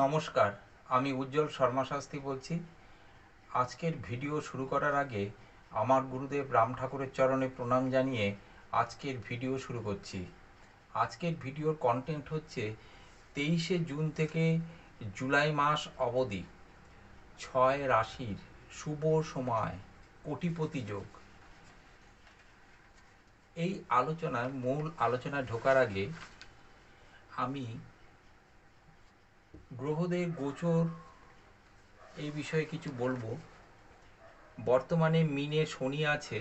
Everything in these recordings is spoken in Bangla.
নমস্কার, আমি উজ্জ্বল শর্মা শাস্ত্রী বলছি। আজকের ভিডিও শুরু করার আগে আমার গুরুদেব রাম ঠাকুরের চরণে প্রণাম জানিয়ে আজকের ভিডিও শুরু করছি। আজকের ভিডিওর কন্টেন্ট হচ্ছে 23শে জুন থেকে জুলাই মাস অবধি 6 রাশির শুভ সময় কোটিপতি যোগ। এই মূল আলোচনায় ঢোকার আগে আমি গ্রহদের গোচর এই বিষয়ে কিছু বলবো। বর্তমানে মিনে শনি আছে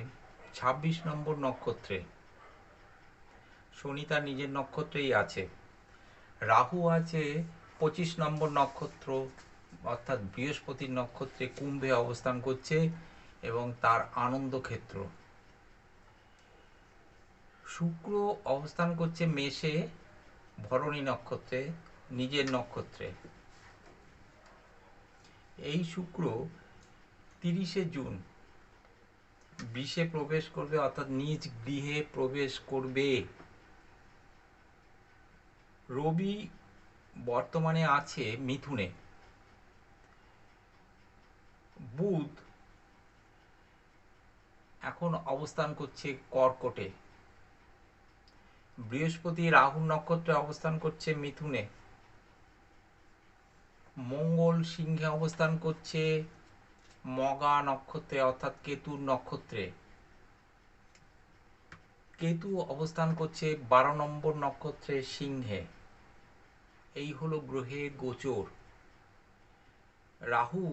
26 নম্বর নক্ষত্রে। শনি তার নিজের নক্ষত্রেই আছে। রাহু আছে 25 নম্বর নক্ষত্র অর্থাৎ বৃহস্পতির নক্ষত্রে কুম্ভে অবস্থান করছে এবং তার আনন্দ ক্ষেত্র। শুক্র অবস্থান করছে মেষে ভরণী নক্ষত্রে, নিজের নক্ষত্রে। এই শুক্র 30শে জুন বিষে প্রবেশ করবে অর্থাৎ নিজ গৃহে প্রবেশ করবে। রবি বর্তমানে আছে মিথুনে। বুধ এখন অবস্থান করছে কর্কটে। বৃহস্পতি রাহুর নক্ষত্রে অবস্থান করছে মিথুনে। মঙ্গল সিংহে অবস্থান করছে মগা নক্ষত্রে অর্থাৎ কেতুর নক্ষত্রে। কেতু অবস্থান করছে 12 নম্বর নক্ষত্রে সিংহে। এই হলো গ্রহের গোচর। রাহু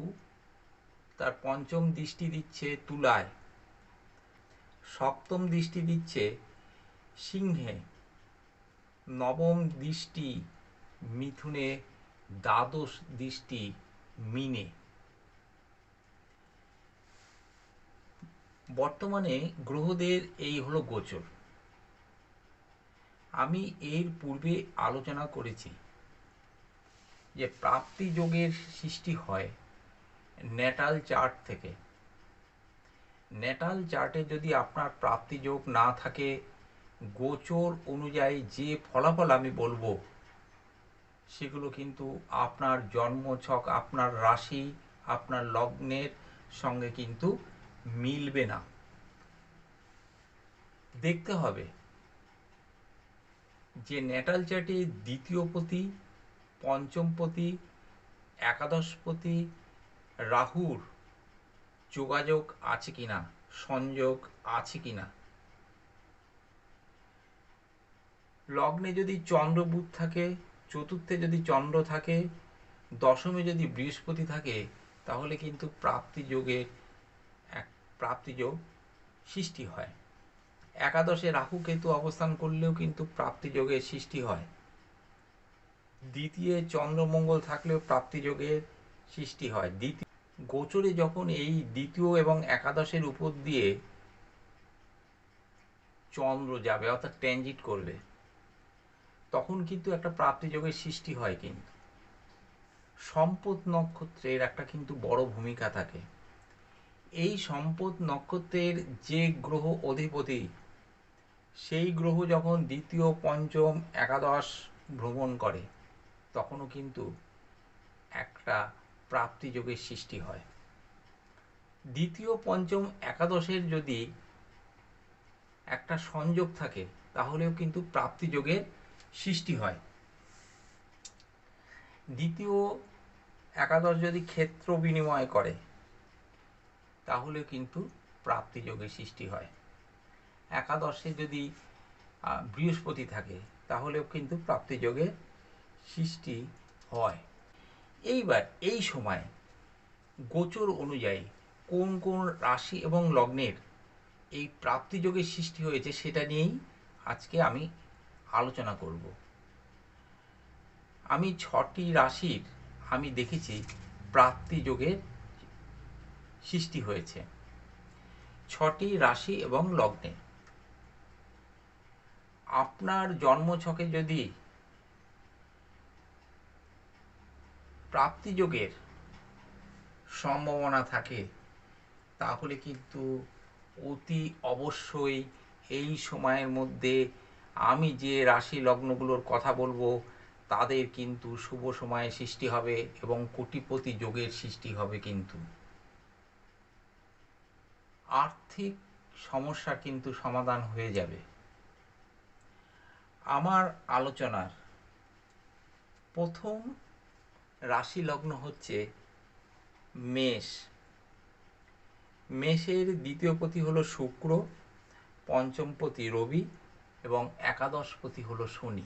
তার পঞ্চম দৃষ্টি দিচ্ছে তুলায়, সপ্তম দৃষ্টি দিচ্ছে সিংহে, নবম দৃষ্টি মিথুনে, দ্বাদশ দৃষ্টি মিনে। বর্তমানে গ্রহদের এই হলো গোচর। আমি এর পূর্বে আলোচনা করেছি যে প্রাপ্তি যোগের সৃষ্টি হয় ন্যাটাল চার্ট থেকে। ন্যাটাল চার্টে যদি আপনার প্রাপ্তি যোগ না থাকে, গোচর অনুযায়ী যে ফলাফল আমি বলবো সেগুলো কিন্তু আপনার জন্মছক, আপনার রাশি, আপনার লগ্নের সঙ্গে কিন্তু মিলবে না। দেখতে হবে যে ন্যাটাল চার্টে দ্বিতীয়পতি, পঞ্চমপতি, একাদশপতি রাহুর যোগাযোগ আছে কিনা, সংযোগ আছে কিনা। লগ্নে যদি চন্দ্র বুধ থাকে, চতুর্থে যদি চন্দ্র থাকে, দশমে যদি বৃহস্পতি থাকে, তাহলে কিন্তু প্রাপ্তিযোগ সৃষ্টি হয়। একাদশে রাহু কেতু অবস্থান করলেও কিন্তু প্রাপ্তিযোগের সৃষ্টি হয়। দ্বিতীয় চন্দ্রমঙ্গল থাকলেও প্রাপ্তিযোগের সৃষ্টি হয়। গোচরে যখন এই দ্বিতীয় এবং একাদশের উপর দিয়ে চন্দ্র যাবে অর্থাৎ ট্রানজিট করবে, তখন কিন্তু একটা প্রাপ্তিযোগের সৃষ্টি হয়। কিন্তু সম্পদ নক্ষত্রের একটা কিন্তু বড় ভূমিকা থাকে। এই সম্পদ নক্ষত্রের যে গ্রহ অধিপতি, সেই গ্রহ যখন দ্বিতীয়, পঞ্চম, একাদশ ভ্রমণ করে, তখনও কিন্তু একটা প্রাপ্তিযোগের সৃষ্টি হয়। দ্বিতীয়, পঞ্চম, একাদশের যদি একটা সংযোগ থাকে, তাহলেও কিন্তু প্রাপ্তিযোগের সৃষ্টি হয়। দ্বিতীয় একাদশ যদি ক্ষেত্র বিনিময় করে, তাহলে কিন্তু প্রাপ্তিযোগের সৃষ্টি হয়। একাদশে যদি বৃহস্পতি থাকে, তাহলেও কিন্তু প্রাপ্তিযোগের সৃষ্টি হয়। এইবার এই সময় গোচর অনুযায়ী কোন কোন রাশি এবং লগ্নের এই প্রাপ্তিযোগের সৃষ্টি হয়েছে সেটা নিয়েই আজকে আমি আলোচনা করব। আমি 6টি রাশির আমি দেখেছি প্রাপ্তিযোগের সৃষ্টি হয়েছে। 6টি রাশি এবং লগ্নে আপনার জন্মছকে যদি প্রাপ্তিযোগের সম্ভাবনা থাকে, তাহলে কিন্তু অতি অবশ্যই এই সময়ের মধ্যে আমি যে রাশি লগ্নগুলোর কথা বলবো তাদের কিন্তু শুভ সময়ে সৃষ্টি হবে এবং কোটিপতি যোগের সৃষ্টি হবে। কিন্তু আর্থিক সমস্যা কিন্তু সমাধান হয়ে যাবে। আমার আলোচনার প্রথম রাশি লগ্ন হচ্ছে মেষ। মেষের দ্বিতীয়পতি হলো শুক্র, পঞ্চমপতি রবি এবং একাদশপতি হলো শনি।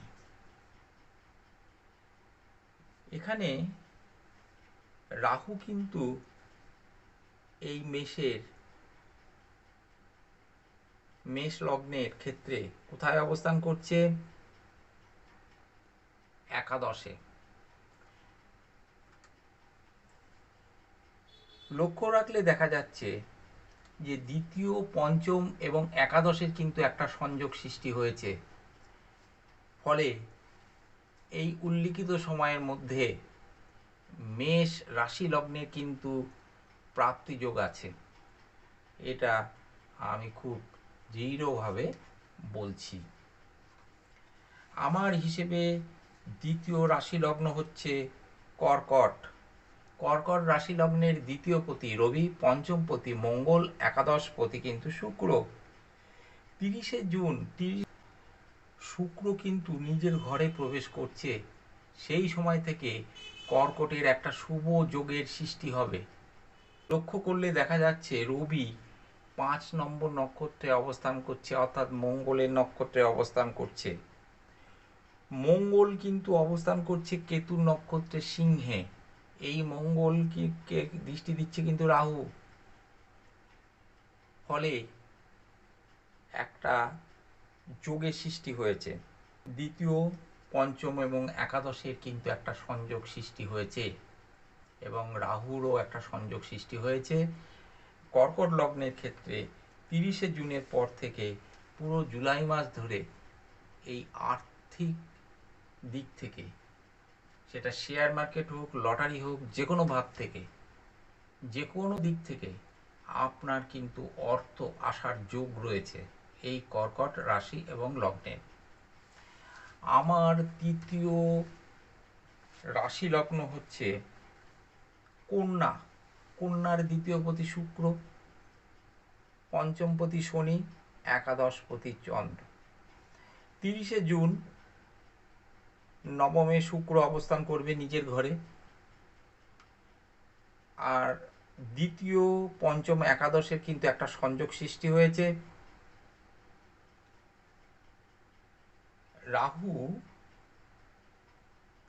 এখানে রাহু কিন্তু এই মেষ লগ্নের ক্ষেত্রে কোথায় অবস্থান করছে? একাদশে। লক্ষ্য রাখলে দেখা যাচ্ছে যে দ্বিতীয়, পঞ্চম এবং একাদশের কিন্তু একটা সংযোগ সৃষ্টি হয়েছে। ফলে এই উল্লিখিত সময়ের মধ্যে মেষ রাশি লগ্নে কিন্তু প্রাপ্তিযোগ আছে। এটা আমি খুব দৃঢ়ভাবে বলছি। আমার হিসেবে দ্বিতীয় রাশি লগ্ন হচ্ছে কর্কট। কর্কট রাশি লগ্নের দ্বিতীয় পতি রবি, পঞ্চম পতি মঙ্গল, একাদশ পতি কিন্তু শুক্র। 30শে জুন শুক্র কিন্তু নিজের ঘরে প্রবেশ করছে। সেই সময় থেকে কর্কটের একটা শুভ যোগের সৃষ্টি হবে। লক্ষ্য করলে দেখা যাচ্ছে রবি 5 নম্বর নক্ষত্রে অবস্থান করছে, অর্থাৎ মঙ্গলের নক্ষত্রে অবস্থান করছে। মঙ্গল কিন্তু অবস্থান করছে কেতু নক্ষত্রে সিংহে। এই মঙ্গলকে দৃষ্টি দিচ্ছে কিন্তু রাহু। ফলে একটা যোগের সৃষ্টি হয়েছে। দ্বিতীয়, পঞ্চম এবং একাদশের কিন্তু একটা সংযোগ সৃষ্টি হয়েছে এবং রাহুরও একটা সংযোগ সৃষ্টি হয়েছে। কর্কট লগ্নের ক্ষেত্রে 30শে জুনের পর থেকে পুরো জুলাই মাস ধরে এই আর্থিক দিক থেকে, সেটা শেয়ার মার্কেট হোক, লটারি হোক, যে কোনো ভাব থেকে, যে কোনো দিক থেকে আপনার কিন্তু অর্থ আসার যোগ রয়েছে এই কর্কট রাশি এবং লগ্নে। আমার তৃতীয় রাশি লগ্ন হচ্ছে কন্যা। কন্যার দ্বিতীয় পতি শুক্র, পঞ্চমপতি শনি, একাদশপতি চন্দ্র। 30শে জুন নবমে শুক্র অবস্থান করবে নিজের ঘরে। আর দ্বিতীয়, পঞ্চম, একাদশের কিন্তু একটা সংযোগ সৃষ্টি হয়েছে। রাহু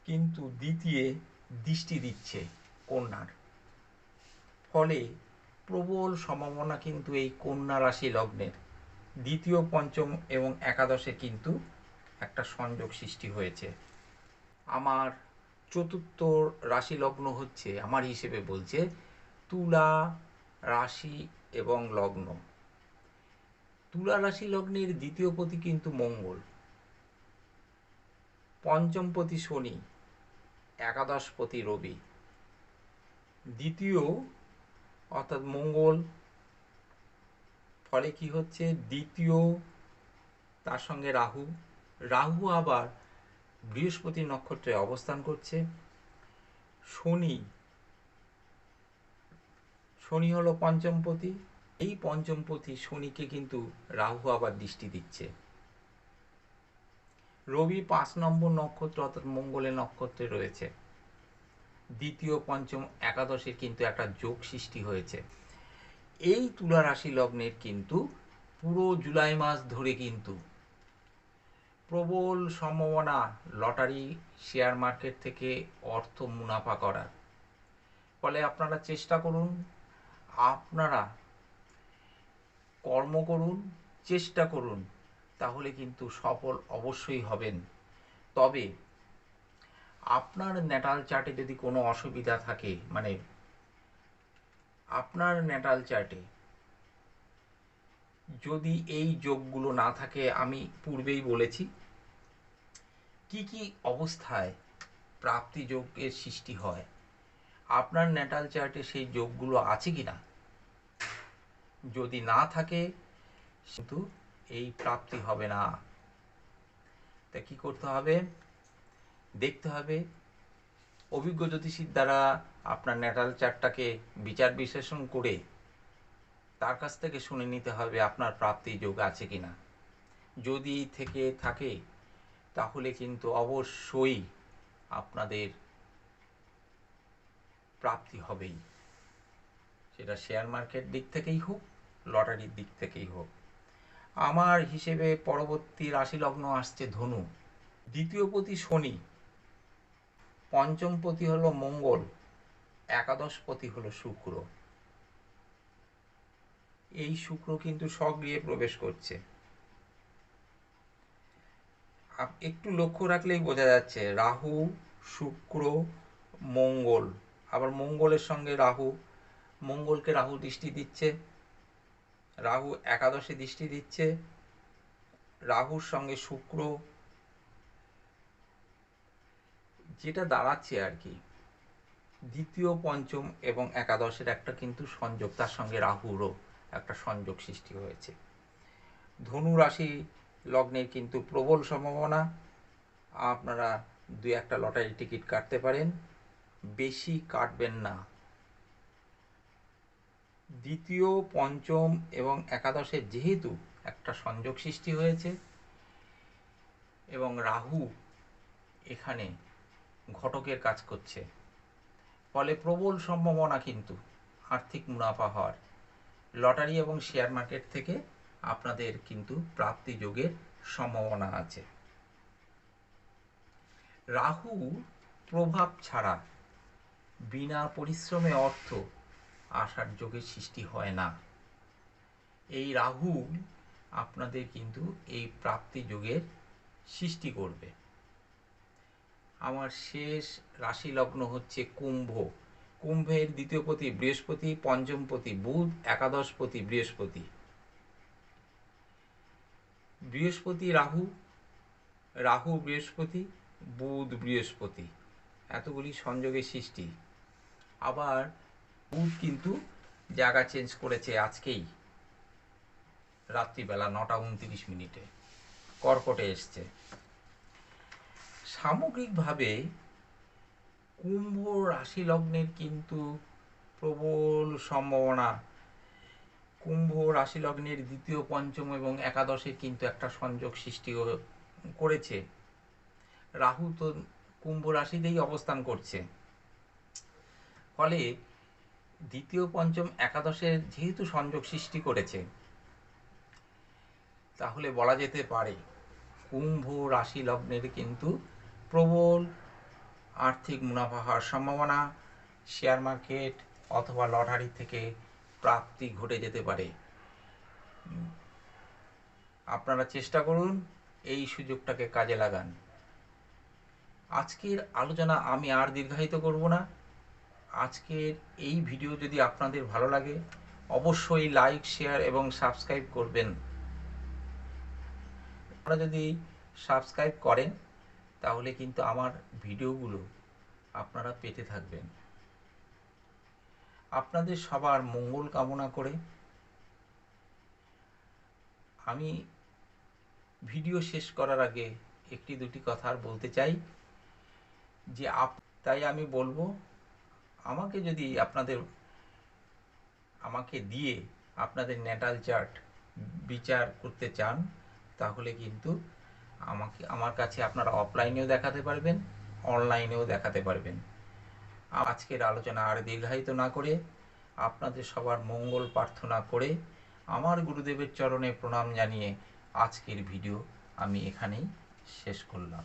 কিন্তু দ্বিতীয় দৃষ্টি দিচ্ছে কন্যার। ফলে প্রবল সম্ভাবনা কিন্তু এই কন্যা রাশি লগ্নের দ্বিতীয়, পঞ্চম এবং একাদশে কিন্তু একটা সংযোগ সৃষ্টি হয়েছে। আমার চতুর্থ রাশি লগ্ন হচ্ছে, আমার হিসেবে বলছে, তুলা রাশি এবং লগ্ন। তুলা রাশি লগ্নের দ্বিতীয় পতি কিন্তু মঙ্গল, পঞ্চম পতি শনি, একাদশ পতি রবি। দ্বিতীয় অর্থাৎ মঙ্গল, ফলে কি হচ্ছে, দ্বিতীয় তার সঙ্গে রাহু। রাহু আবার বৃহস্পতি নক্ষত্রে অবস্থান করছে। শনি হলো পঞ্চমপতি। এই পঞ্চমপতি শনিকে কিন্তু রাহু আবার দৃষ্টি দিচ্ছে। রবি 5 নম্বর নক্ষত্র অর্থাৎ মঙ্গলের নক্ষত্রে রয়েছে। দ্বিতীয়, পঞ্চম, একাদশের কিন্তু একটা যোগ সৃষ্টি হয়েছে। এই তুলা রাশি লগ্নের কিন্তু পুরো জুলাই মাস ধরে কিন্তু প্রবল সম্ভাবনা লটারি, শেয়ার মার্কেট থেকে অর্থ মুনাফা করার। ফলে আপনারা চেষ্টা করুন, আপনারা কর্ম করুন, চেষ্টা করুন, তাহলে কিন্তু সফল অবশ্যই হবেন। তবে আপনার ন্যাটাল চার্টে যদি কোনো অসুবিধা থাকে, মানে আপনার ন্যাটাল চার্টে যদি এই যোগগুলো না থাকে, আমি পূর্বেই বলেছি কি কি অবস্থায় প্রাপ্তি যোগের সৃষ্টি হয়, আপনার ন্যাটাল চার্টে সেই যোগগুলো আছে কিনা। যদি না থাকে কিন্তু এই প্রাপ্তি হবে না। তা কি করতে হবে? দেখতে হবে অভিজ্ঞ জ্যোতিষীর দ্বারা আপনার ন্যাটাল চার্টটাকে বিচার বিশ্লেষণ করে তার কাছ থেকে শুনে নিতে হবে আপনার প্রাপ্তি যোগ আছে কিনা। যদি থেকে থাকে তাহলে কিন্তু অবশ্যই আপনাদের প্রাপ্তি হবেই, সেটা শেয়ার মার্কেট দিক থেকেই হোক, লটারির দিক থেকেই হোক। আমার হিসেবে পরবর্তী রাশি লগ্ন আসছে ধনু। দ্বিতীয়পতি শনি, পঞ্চমপতি হলো মঙ্গল, একাদশপতি হলো শুক্র। এই শুক্র কিন্তু স্বগৃহে প্রবেশ করছে। একটু লক্ষ্য রাখলেই বোঝা যাচ্ছে রাহু, শুক্র, মঙ্গল, আবার মঙ্গলের সঙ্গে রাহু, মঙ্গলকে রাহু দৃষ্টি দিচ্ছে, রাহু একাদশে দৃষ্টি দিচ্ছে, রাহুর সঙ্গে শুক্র, যেটা দাঁড়াচ্ছে আর কি দ্বিতীয়, পঞ্চম এবং একাদশের একটা কিন্তু সংযোগ, তার সঙ্গে রাহুরও একটা সংযোগ সৃষ্টি হয়েছে। ধনু রাশি লগ্নের কিন্তু প্রবল সম্ভাবনা, আপনারা দুই একটা লটারি টিকিট কাটতে পারেন, বেশি কাটবেন না। দ্বিতীয়, পঞ্চম এবং একাদশে যেহেতু একটা সংযোগ সৃষ্টি হয়েছে এবং রাহু এখানে ঘটকের কাজ করছে, ফলে প্রবল সম্ভাবনা কিন্তু আর্থিক মুনাফা হওয়ার। লটারি এবং শেয়ার মার্কেট থেকে আপনাদের কিন্তু প্রাপ্তি যোগের সম্ভাবনা আছে। রাহু প্রভাব ছাড়া বিনা পরিশ্রমে অর্থ আসার যোগের সৃষ্টি হয় না। এই রাহু আপনাদের কিন্তু এই প্রাপ্তি যোগের সৃষ্টি করবে। আমার শেষ রাশি লগ্ন হচ্ছে কুম্ভ। কুম্ভের দ্বিতীয়পতি বৃহস্পতি, পঞ্চমপতি বুধ, একাদশপতি বৃহস্পতি। বৃহস্পতি রাহু, রাহু বৃহস্পতি, বুধ বৃহস্পতি, এতগুলি সংযোগের সৃষ্টি। আবার বুধ কিন্তু জায়গা চেঞ্জ করেছে আজকেই রাত্রিবেলা 9:29 কর্কটে এসছে। সামগ্রিকভাবে কুম্ভ রাশি লগ্নের কিন্তু প্রবল সম্ভাবনা। কুম্ভ রাশি লগ্নের দ্বিতীয়, পঞ্চম এবং একাদশে কিন্তু একটা সংযোগ সৃষ্টি করেছে। রাহু তো কুম্ভ রাশিতেই অবস্থান করছে, ফলে দ্বিতীয়, পঞ্চম, একাদশের যেহেতু সংযোগ সৃষ্টি করেছে, তাহলে বলা যেতে পারে কুম্ভ রাশি লগ্নের কিন্তু প্রবল আর্থিক মুনাফা হওয়ার সম্ভাবনা, শেয়ার মার্কেট অথবা লটারি থেকে প্রাপ্তি ঘটে যেতে পারে। আপনারা চেষ্টা করুন এই সুযোগটাকে কাজে লাগান। আজকের আলোচনা আমি আর দীর্ঘায়িত করব না। আজকের এই ভিডিও যদি আপনাদের ভালো লাগে অবশ্যই লাইক, শেয়ার এবং সাবস্ক্রাইব করবেন। আপনারা যদি সাবস্ক্রাইব করেন তাহলে কিন্তু আমার ভিডিওগুলো আপনারা পেতে থাকবেন। আপনাদের সবার মঙ্গল কামনা করে আমি ভিডিও শেষ করার আগে একটি দুটি কথা বলতে চাই যে তাই আমি বলবো, আমাকে দিয়ে আপনাদের ন্যাটাল চার্ট বিচার করতে চান তাহলে কিন্তু আমার কাছে আপনারা অফলাইনেও দেখাতে পারবেন, অনলাইনেও দেখাতে পারবেন। আজকের আলোচনা আর দীর্ঘায়িত না করে আপনাদের সবার মঙ্গল প্রার্থনা করে আমার গুরুদেবের চরণে প্রণাম জানিয়ে আজকের ভিডিও আমি এখানেই শেষ করলাম।